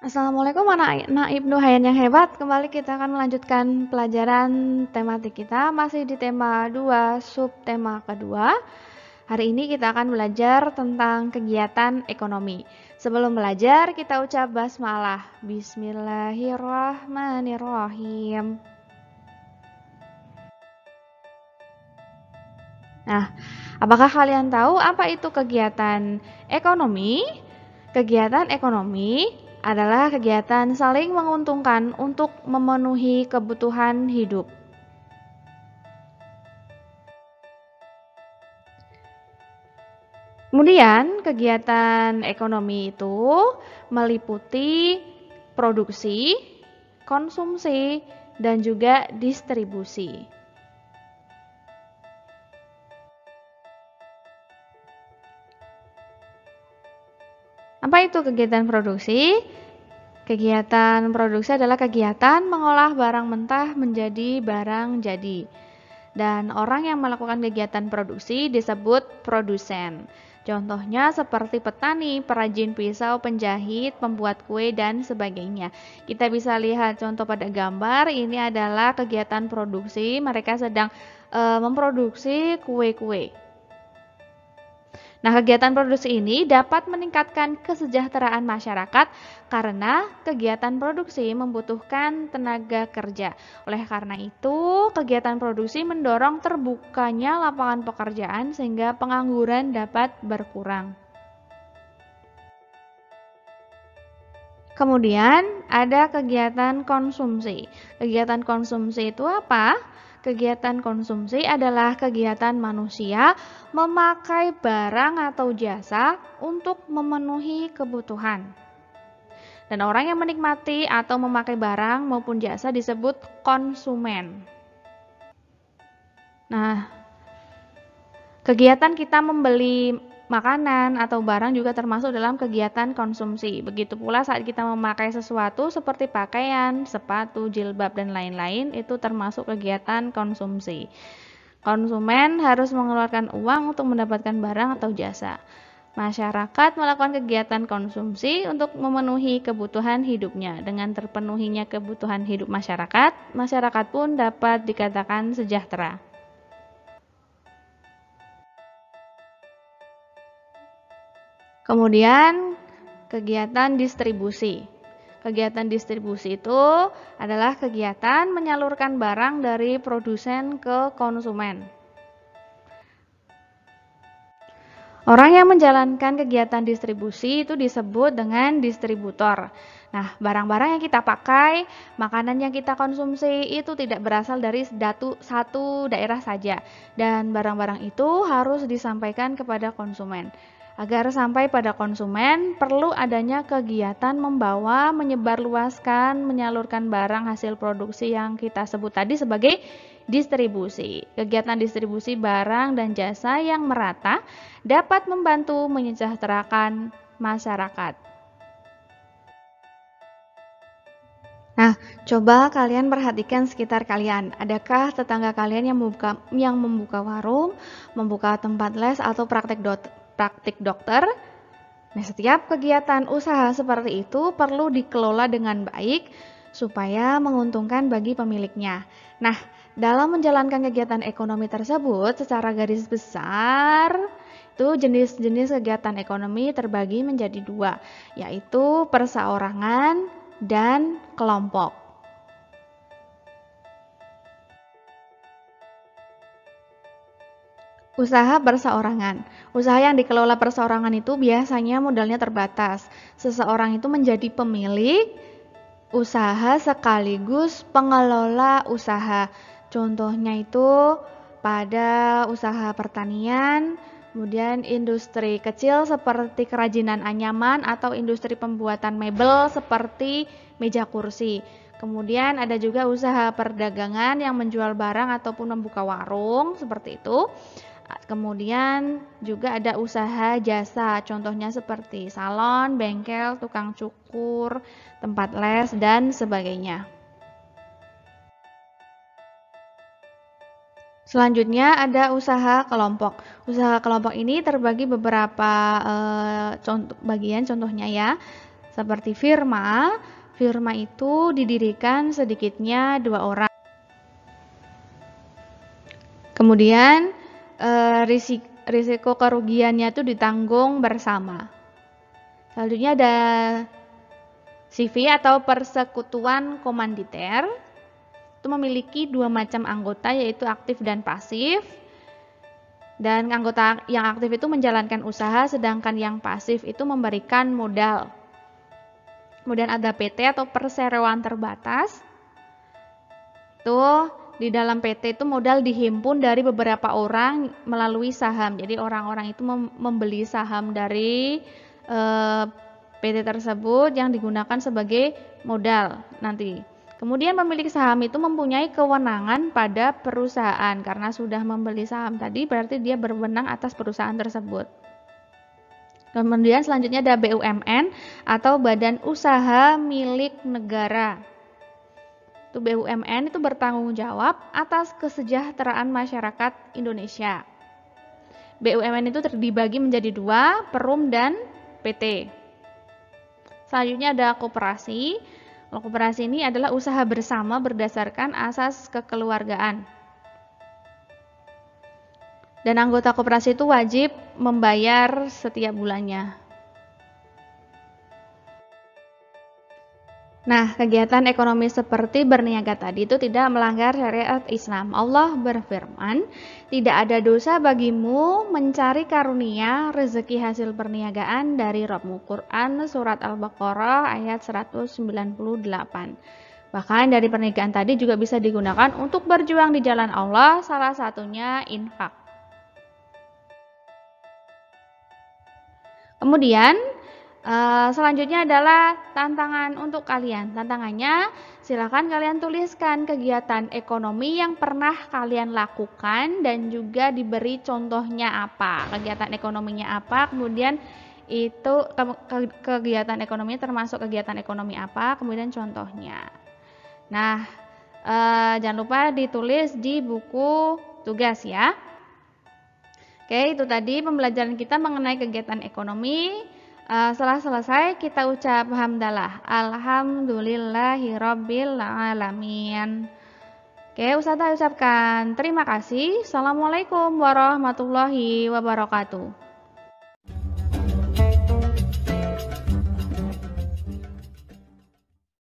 Assalamualaikum anak-anak Ibnu Hayyan yang hebat. Kembali kita akan melanjutkan pelajaran tematik kita masih di tema 2 subtema kedua. Hari ini kita akan belajar tentang kegiatan ekonomi. Sebelum belajar kita ucap basmalah. Bismillahirrahmanirrahim. Nah, apakah kalian tahu apa itu kegiatan ekonomi? Kegiatan ekonomi adalah kegiatan saling menguntungkan untuk memenuhi kebutuhan hidup. Kemudian, kegiatan ekonomi itu meliputi produksi, konsumsi, dan juga distribusi. Apa itu kegiatan produksi? Kegiatan produksi adalah kegiatan mengolah barang mentah menjadi barang jadi. Dan orang yang melakukan kegiatan produksi disebut produsen. Contohnya seperti petani, perajin pisau, penjahit, pembuat kue, dan sebagainya. Kita bisa lihat contoh pada gambar, ini adalah kegiatan produksi. Mereka sedang memproduksi kue-kue. Nah, kegiatan produksi ini dapat meningkatkan kesejahteraan masyarakat karena kegiatan produksi membutuhkan tenaga kerja. Oleh karena itu, kegiatan produksi mendorong terbukanya lapangan pekerjaan sehingga pengangguran dapat berkurang. Kemudian ada kegiatan konsumsi. Kegiatan konsumsi itu apa? Kegiatan konsumsi adalah kegiatan manusia memakai barang atau jasa untuk memenuhi kebutuhan. Dan orang yang menikmati atau memakai barang maupun jasa disebut konsumen. Nah, kegiatan kita membeli makanan atau barang juga termasuk dalam kegiatan konsumsi. Begitu pula saat kita memakai sesuatu seperti pakaian, sepatu, jilbab, dan lain-lain, itu termasuk kegiatan konsumsi. Konsumen harus mengeluarkan uang untuk mendapatkan barang atau jasa. Masyarakat melakukan kegiatan konsumsi untuk memenuhi kebutuhan hidupnya. Dengan terpenuhinya kebutuhan hidup masyarakat, masyarakat pun dapat dikatakan sejahtera. Kemudian kegiatan distribusi. Kegiatan distribusi itu adalah kegiatan menyalurkan barang dari produsen ke konsumen. Orang yang menjalankan kegiatan distribusi itu disebut dengan distributor. Nah, barang-barang yang kita pakai, makanan yang kita konsumsi itu tidak berasal dari satu daerah saja. Dan barang-barang itu harus disampaikan kepada konsumen. Agar sampai pada konsumen, perlu adanya kegiatan membawa, menyebarluaskan, menyalurkan barang hasil produksi yang kita sebut tadi sebagai distribusi. Kegiatan distribusi barang dan jasa yang merata dapat membantu menyejahterakan masyarakat. Nah, coba kalian perhatikan sekitar kalian. Adakah tetangga kalian yang membuka warung, membuka tempat les atau praktik dokter? Nah, setiap kegiatan usaha seperti itu perlu dikelola dengan baik supaya menguntungkan bagi pemiliknya. Nah, dalam menjalankan kegiatan ekonomi tersebut secara garis besar, itu jenis-jenis kegiatan ekonomi terbagi menjadi dua, yaitu perseorangan dan kelompok. Usaha perseorangan. Usaha yang dikelola perseorangan itu biasanya modalnya terbatas. Seseorang itu menjadi pemilik usaha sekaligus pengelola usaha. Contohnya itu pada usaha pertanian, kemudian industri kecil seperti kerajinan anyaman atau industri pembuatan mebel seperti meja kursi. Kemudian ada juga usaha perdagangan yang menjual barang ataupun membuka warung seperti itu. Kemudian juga ada usaha jasa, contohnya seperti salon, bengkel, tukang cukur, tempat les, dan sebagainya. Selanjutnya ada usaha kelompok. Usaha kelompok ini terbagi beberapa bagian, contohnya ya. Seperti firma, firma itu didirikan sedikitnya 2 orang. Kemudian risiko kerugiannya itu ditanggung bersama. Selanjutnya ada CV atau persekutuan komanditer. Itu memiliki 2 macam anggota, yaitu aktif dan pasif. Dan anggota yang aktif itu menjalankan usaha, sedangkan yang pasif itu memberikan modal. Kemudian ada PT atau perseroan terbatas. Itu di dalam PT itu modal dihimpun dari beberapa orang melalui saham. Jadi orang-orang itu membeli saham dari PT tersebut yang digunakan sebagai modal nanti. Kemudian pemilik saham itu mempunyai kewenangan pada perusahaan. Karena sudah membeli saham tadi, berarti dia berwenang atas perusahaan tersebut. Kemudian selanjutnya ada BUMN atau Badan Usaha Milik Negara. Itu BUMN itu bertanggung jawab atas kesejahteraan masyarakat Indonesia. BUMN itu dibagi menjadi 2, Perum dan PT. Selanjutnya ada koperasi. Koperasi ini adalah usaha bersama berdasarkan asas kekeluargaan. Dan anggota koperasi itu wajib membayar setiap bulannya. Nah, kegiatan ekonomi seperti berniaga tadi itu tidak melanggar syariat Islam. Allah berfirman, "Tidak ada dosa bagimu mencari karunia rezeki hasil perniagaan dari Rabbmu." Quran surat Al-Baqarah ayat 198. Bahkan dari perniagaan tadi juga bisa digunakan untuk berjuang di jalan Allah, salah satunya infak. Kemudian selanjutnya adalah tantangan untuk kalian. Tantangannya, silakan kalian tuliskan kegiatan ekonomi yang pernah kalian lakukan dan juga diberi contohnya apa. Kegiatan ekonominya apa, kemudian itu kegiatan ekonominya termasuk kegiatan ekonomi apa, kemudian contohnya. Nah, jangan lupa ditulis di buku tugas ya. Oke, itu tadi pembelajaran kita mengenai kegiatan ekonomi. Setelah selesai kita ucap hamdalah, alhamdulillahirabbil alamin. Oke, Ustazah ucapkan terima kasih. Assalamualaikum warahmatullahi wabarakatuh.